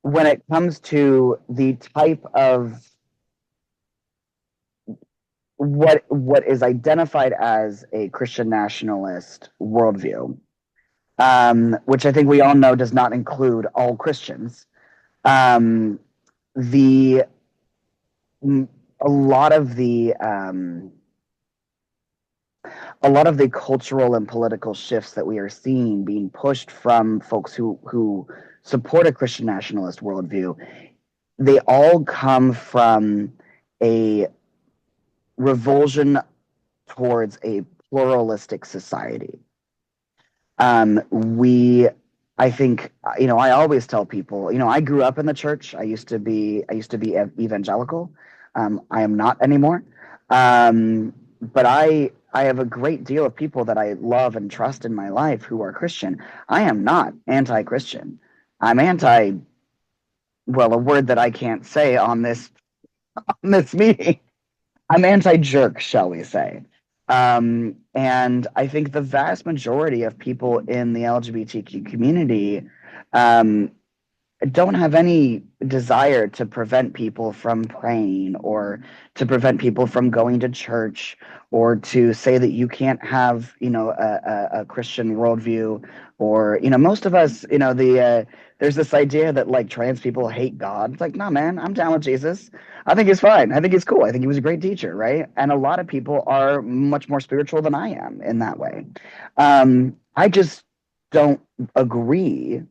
when it comes to the type of what is identified as a Christian nationalist worldview, which I think we all know does not include all Christians. Um, the a lot of the a lot of the cultural and political shifts that we are seeing being pushed from folks who support a Christian nationalist worldview, they all come from a revulsion towards a pluralistic society. We I think, I always tell people, I grew up in the church. I used to be evangelical. I am not anymore. But I have a great deal of people that I love and trust in my life who are Christian. I am not anti-Christian. I'm anti, well, a word that I can't say on this meeting. I'm anti-jerk, shall we say. And I think the vast majority of people in the LGBTQ community um, don't have any desire to prevent people from praying or to prevent people from going to church or to say that you can't have, a Christian worldview or, most of us, there's this idea that like trans people hate God. It's like, no, man, I'm down with Jesus. I think he's fine. I think he's cool. I think he was a great teacher, right? And a lot of people are much more spiritual than I am in that way. I just don't agree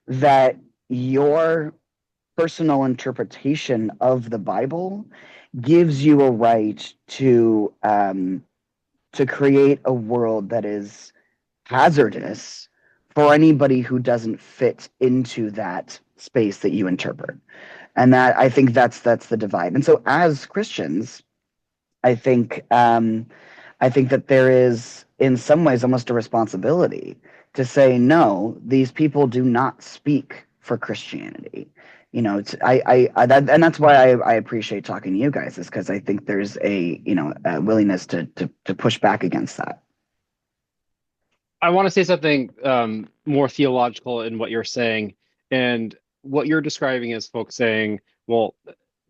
that your personal interpretation of the Bible gives you a right to create a world that is hazardous for anybody who doesn't fit into that space that you interpret. And that I think that's the divide. And so as Christians, I think I think that there is in some ways almost a responsibility to say no, these people do not speak for Christianity. And that's why I appreciate talking to you guys is because I think there's a willingness to push back against that. I want to say something more theological in what you're saying. And what you're describing is folks saying, well,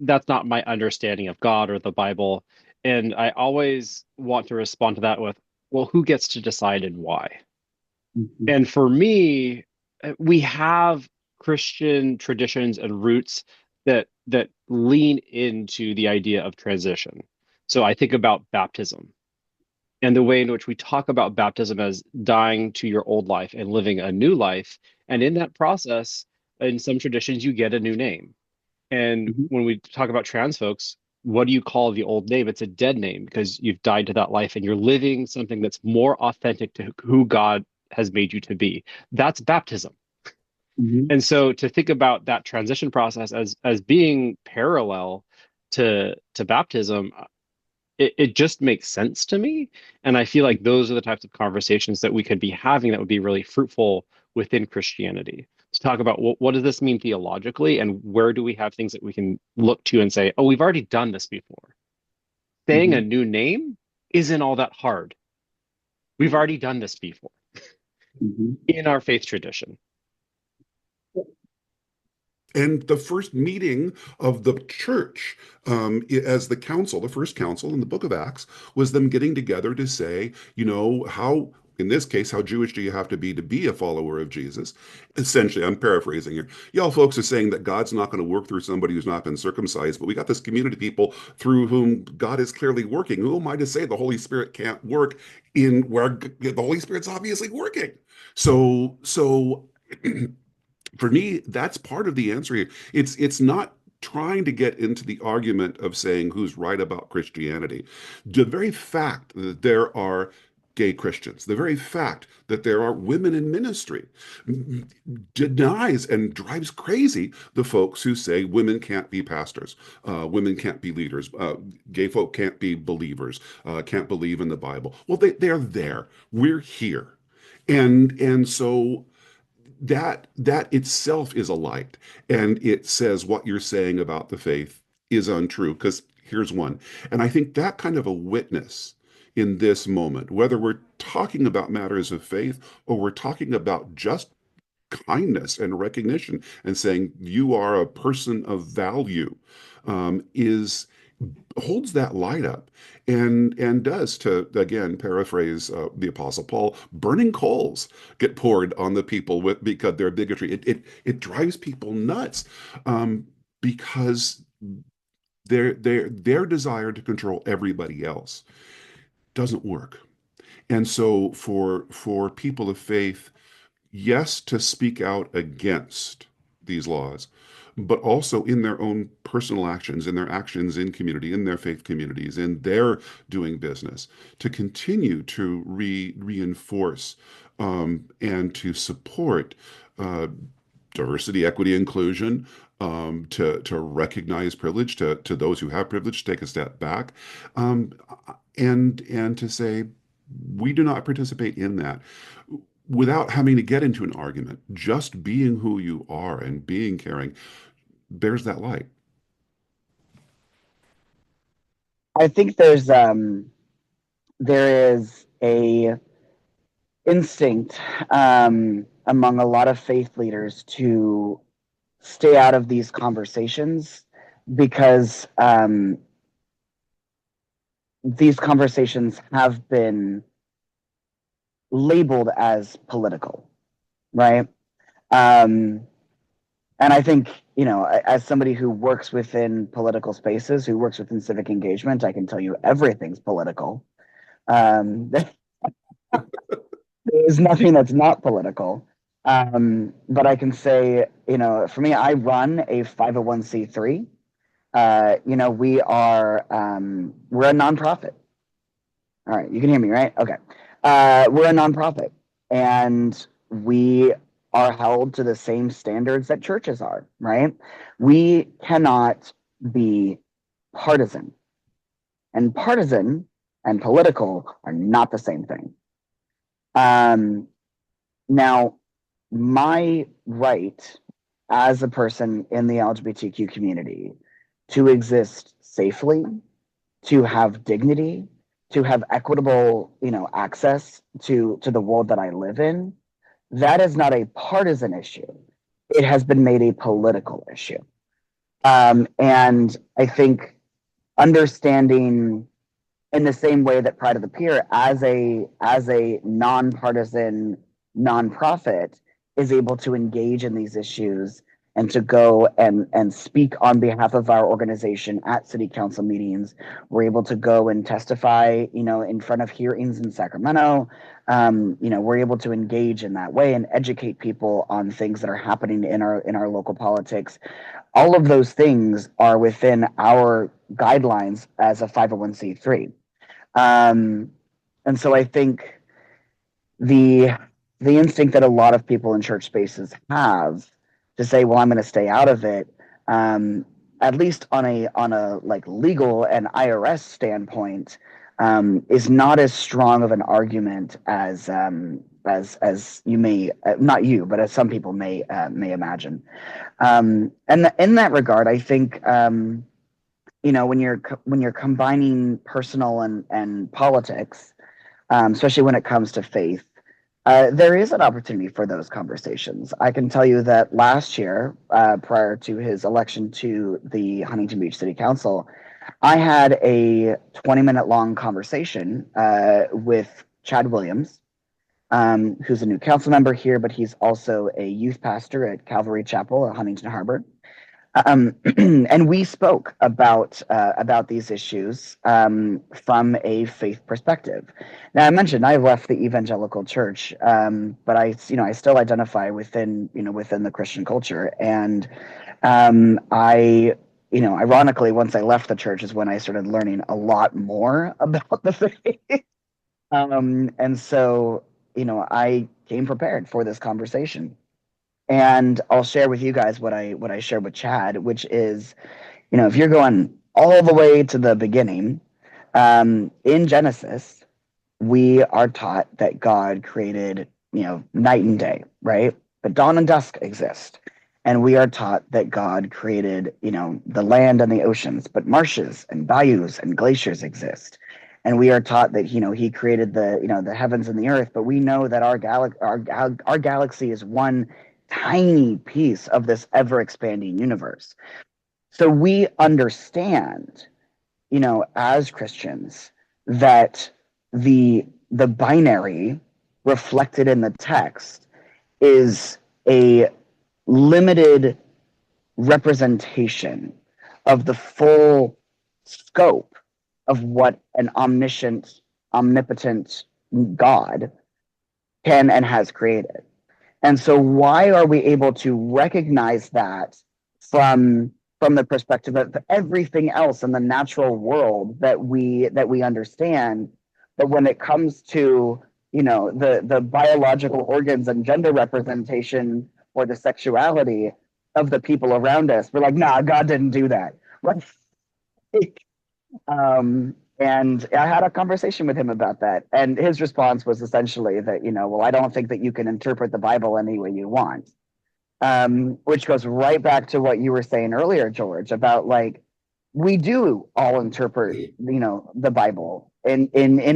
that's not my understanding of God or the Bible. And I always want to respond to that with, well, who gets to decide and why? Mhm. And for me, we have Christian traditions and roots that lean into the idea of transition. So I think about baptism and the way in which we talk about baptism as dying to your old life and living a new life. And in that process, in some traditions, you get a new name. And Mhm. when we talk about trans folks, what do you call the old name? It's a dead name because you've died to that life and you're living something that's more authentic to who God has made you to be. That's baptism. Mhm. And so to think about that transition process as being parallel to baptism, it just makes sense to me. And I feel like those are the types of conversations that we could be having that would be really fruitful within Christianity. To talk about what does this mean theologically and where do we have things that we can look to and say, oh, we've already done this before. Saying a Mhm. new name isn't all that hard. We've already done this before Mhm. in our faith tradition. And the first meeting of the church as the council, the first council in the book of Acts, was them getting together to say, how, in this case, how Jewish do you have to be a follower of Jesus? Essentially, I'm paraphrasing here. Y'all folks are saying that God's not going to work through somebody who's not been circumcised, but we got this community of people through whom God is clearly working. Who am I to say the Holy Spirit can't work in where the Holy Spirit's obviously working? So for me, that's part of the answer here. It's not trying to get into the argument of saying who's right about Christianity. The very fact that there are gay Christians, the very fact that there are women in ministry denies and drives crazy the folks who say women can't be pastors, women can't be leaders, gay folk can't be believers, can't believe in the Bible. Well, they're there. We're here. And so that itself is a light, and it says what you're saying about the faith is untrue, because here's one. And I think that kind of a witness in this moment, whether we're talking about matters of faith or we're talking about just kindness and recognition and saying you are a person of value, is holds that light up, and does, to again paraphrase the Apostle Paul, burning coals get poured on the people with because their bigotry. It drives people nuts, because their desire to control everybody else doesn't work. And so for people of faith, yes, to speak out against these laws, but also in their own personal actions, in their actions in community, in their faith communities, in their doing business, to continue to reinforce, and to support diversity, equity, inclusion, to recognize privilege, to those who have privilege, take a step back, um, and to say we do not participate in that without having to get into an argument. Just being who you are and being caring bears that light. I think there is a instinct among a lot of faith leaders to stay out of these conversations because these conversations have been labeled as political, right? Um, and I think, as somebody who works within political spaces, who works within civic engagement, I can tell you everything's political. There's nothing that's not political. But I can say, for me, I run a 501c3. We're a nonprofit. All right, you can hear me, right? Okay. We're a nonprofit, and we are held to the same standards that churches are, right? We cannot be partisan, and partisan and political are not the same thing. Now, my right as a person in the LGBTQ community to exist safely, to have dignity, to have equitable, access to the world that I live in, that is not a partisan issue. It has been made a political issue. And I think understanding in the same way that Pride of the Peer, as a nonpartisan nonprofit, is able to engage in these issues and to go and speak on behalf of our organization at city council meetings. We're able to go and testify, in front of hearings in Sacramento. We're able to engage in that way and educate people on things that are happening in our local politics. All of those things are within our guidelines as a 501c3. And so I think the instinct that a lot of people in church spaces have to say, well, I'm going to stay out of it, at least on a like legal and IRS standpoint, is not as strong of an argument as you may, not you, but as some people may imagine. And in that regard, I think when you're combining personal and politics, especially when it comes to faith, there is an opportunity for those conversations. I can tell you that last year, prior to his election to the Huntington Beach City Council, I had a 20-minute long conversation with Chad Williams, who's a new council member here, but he's also a youth pastor at Calvary Chapel at Huntington Harbor. And we spoke about these issues from a faith perspective. Now, I mentioned I left the evangelical church, but I still identify within the Christian culture, and ironically, once I left the church is when I started learning a lot more about the faith. And so, I came prepared for this conversation. And I'll share with you guys what I shared with Chad, which is, if you're going all the way to the beginning, in Genesis, we are taught that God created, night and day, right? But dawn and dusk exist. And we are taught that God created, the land and the oceans, but marshes and bayous and glaciers exist. And we are taught that, he created the heavens and the earth, but we know that our galaxy is one tiny piece of this ever expanding universe. So we understand, as Christians, that the binary reflected in the text is a limited representation of the full scope of what an omniscient, omnipotent God can and has created. And so why are we able to recognize that from the perspective of everything else in the natural world that we understand, but when it comes to the biological organs and gender representation or the sexuality of the people around us, we're like, nah, God didn't do that. Like, and I had a conversation with him about that. And his response was essentially that, well, I don't think that you can interpret the Bible any way you want. Which goes right back to what you were saying earlier, George, about like we do all interpret, the Bible in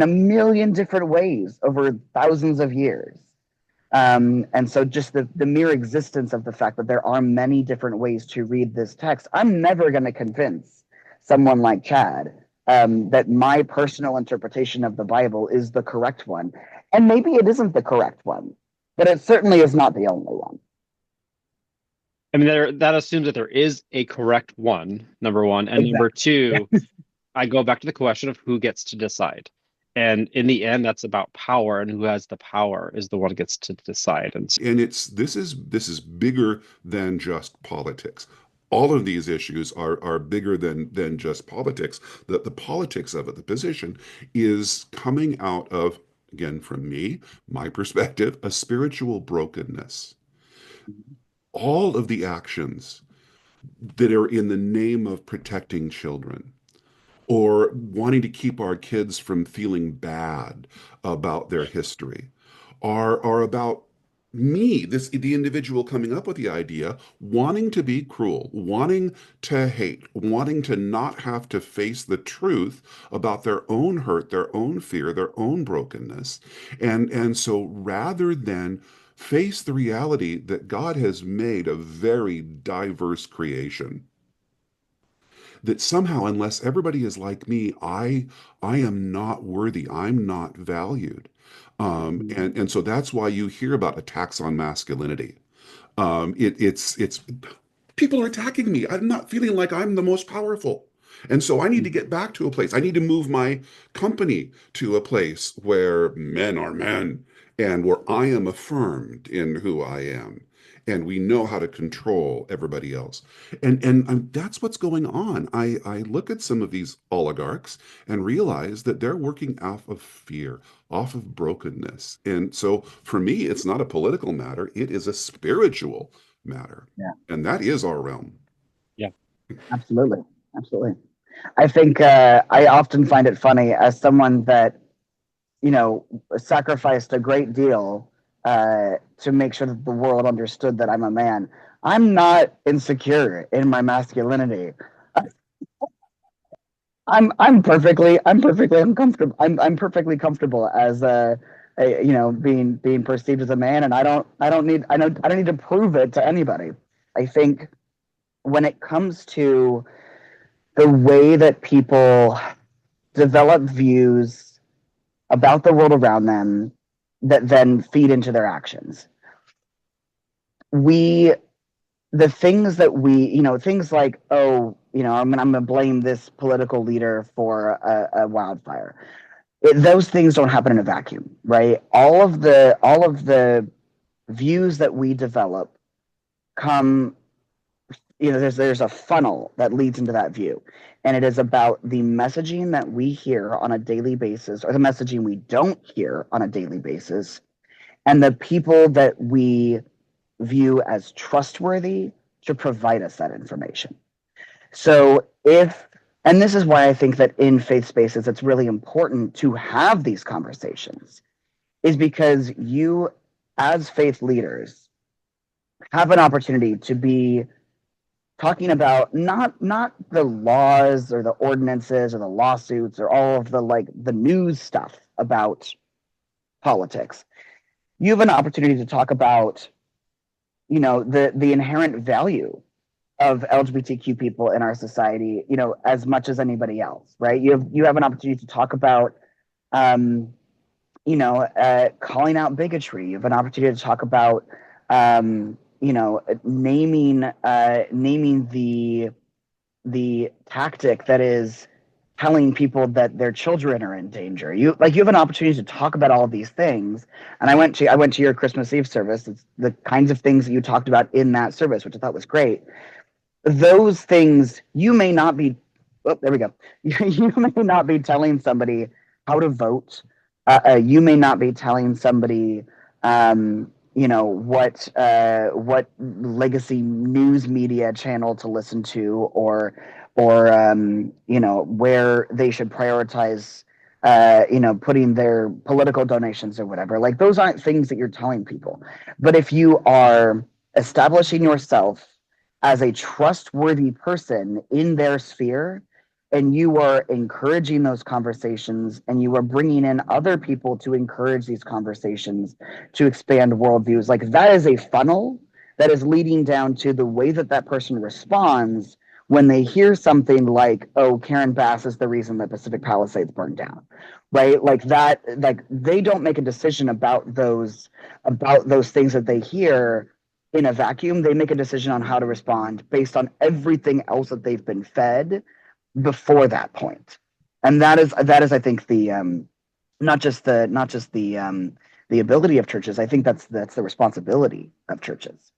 a million different ways over thousands of years. And so just the mere existence of the fact that there are many different ways to read this text, I'm never going to convince someone like Chad that my personal interpretation of the Bible is the correct one. And maybe it isn't the correct one, but it certainly is not the only one. I mean, that assumes that there is a correct one, number one. And number two, I go back to the question of who gets to decide. And in the end, that's about power, and who has the power is the one who gets to decide. And this is bigger than just politics. All of these issues are bigger than just politics. The politics of it, the position, is coming out of, again, from me, my perspective, a spiritual brokenness. All of the actions that are in the name of protecting children or wanting to keep our kids from feeling bad about their history are about me, the individual coming up with the idea, wanting to be cruel, wanting to hate, wanting to not have to face the truth about their own hurt, their own fear, their own brokenness. And so rather than face the reality that God has made a very diverse creation, that somehow, unless everybody is like me, I am not worthy. I'm not valued. And so that's why you hear about attacks on masculinity. It's people are attacking me. I'm not feeling like I'm the most powerful. And so I need to get back to a place. I need to move my company to a place where men are men and where I am affirmed in who I am. And we know how to control everybody else. And that's what's going on. I look at some of these oligarchs and realize that they're working off of fear, off of brokenness. And so for me, it's not a political matter. It is a spiritual matter. Yeah. And that is our realm. yeah, Absolutely. Absolutely. I think I often find it funny as someone that, sacrificed a great deal to make sure that the world understood that I'm a man. I'm not insecure in my masculinity. I'm perfectly uncomfortable. I'm perfectly comfortable as being perceived as a man, and I don't need to prove it to anybody. I think when it comes to the way that people develop views about the world around them that then feed into their actions, we the things that things like, oh, I'm gonna blame this political leader for a wildfire. Those things don't happen in a vacuum, right? All of the views that we develop come, there's a funnel that leads into that view, and it is about the messaging that we hear on a daily basis or the messaging we don't hear on a daily basis, and the people that we view as trustworthy to provide us that information. So and this is why I think that in faith spaces, it's really important to have these conversations, is because you, as faith leaders, have an opportunity to be talking about not the laws or the ordinances or the lawsuits or all of the news stuff about politics. You have an opportunity to talk about the inherent value of LGBTQ people in our society, as much as anybody else, right? You have an opportunity to talk about, um, calling out bigotry. You have an opportunity to talk about, naming the tactic that is telling people that their children are in danger. You have an opportunity to talk about all of these things. And I went to your Christmas Eve service. It's the kinds of things that you talked about in that service, which I thought was great. Those things you may not be. Oh, there we go. You may not be telling somebody how to vote. You may not be telling somebody, what legacy news media channel to listen to, or where they should prioritize, putting their political donations or whatever. Like those aren't things that you're telling people. But if you are establishing yourself as a trustworthy person in their sphere, and you are encouraging those conversations, and you are bringing in other people to encourage these conversations, to expand worldviews, like that is a funnel that is leading down to the way that that person responds when they hear something like, oh, Karen Bass is the reason that Pacific Palisades burned down, right? Like that, like they don't make a decision about those things that they hear in a vacuum. They make a decision on how to respond based on everything else that they've been fed before that point. And that is I think not just the ability of churches. I think that's the responsibility of churches.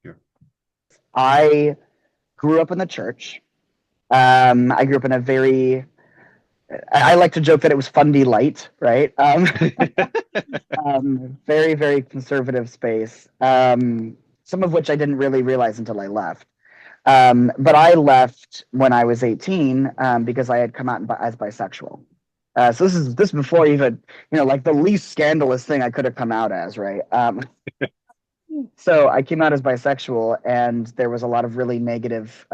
Yeah. I grew up in the church. I grew up in a very, I like to joke that it was fundy light, right? Very, very conservative space. Some of which I didn't really realize until I left. But I left when I was 18, because I had come out as bisexual. So this is before even, like the least scandalous thing I could have come out as, right? So I came out as bisexual, and there was a lot of really negative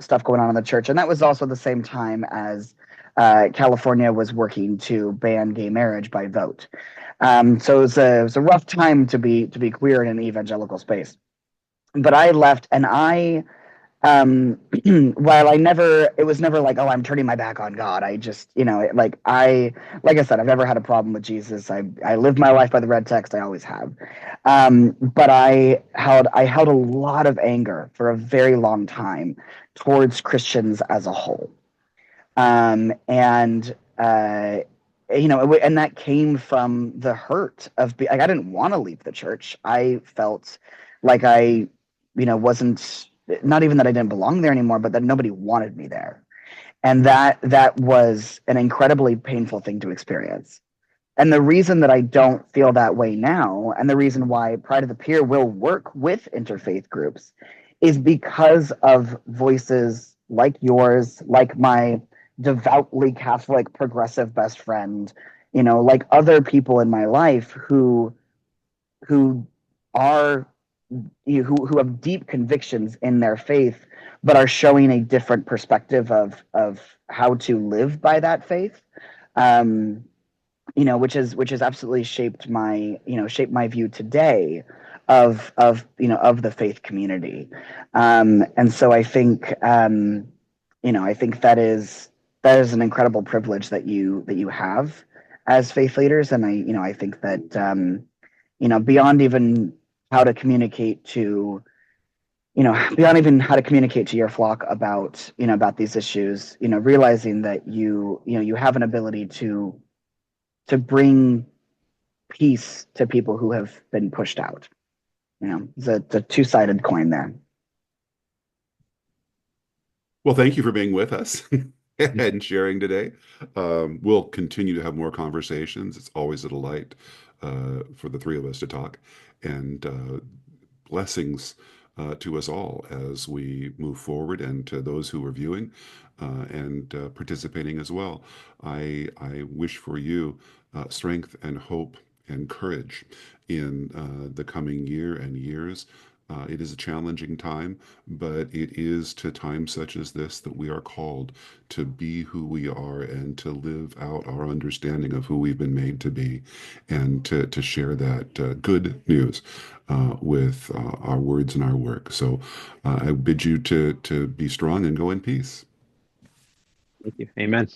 stuff going on in the church, and that was also the same time as California was working to ban gay marriage by vote. So it was a rough time to be queer in an evangelical space. But I left, and um while it was never like, oh, I'm turning my back on God. I just, like I said, I've never had a problem with Jesus. I live my life by the red text. I always have. But I held a lot of anger for a very long time towards Christians as a whole. And and that came from the hurt of like, I didn't want to leave the church. I felt like I, wasn't, not even that I didn't belong there anymore, but that nobody wanted me there. And that was an incredibly painful thing to experience. And the reason that I don't feel that way now, and the reason why Pride of the Peer will work with interfaith groups, is because of voices like yours, like my devoutly Catholic progressive best friend, like other people in my life who are who have deep convictions in their faith, but are showing a different perspective of how to live by that faith. Um, which has absolutely shaped my view today of the faith community. And so I think that is an incredible privilege that you have as faith leaders. And I think that, beyond even how to communicate to beyond even how to communicate to your flock about these issues, realizing that you have an ability to bring peace to people who have been pushed out. It's a two-sided coin there. Well, thank you for being with us and sharing today. We'll continue to have more conversations. It's always a delight for the three of us to talk. And blessings to us all as we move forward, and to those who are viewing and participating as well. I wish for you strength and hope and courage in the coming year and years, It is a challenging time, but it is to times such as this that we are called to be who we are and to live out our understanding of who we've been made to be, and to share that good news with our words and our work. So I bid you to be strong and go in peace. Thank you. Amen.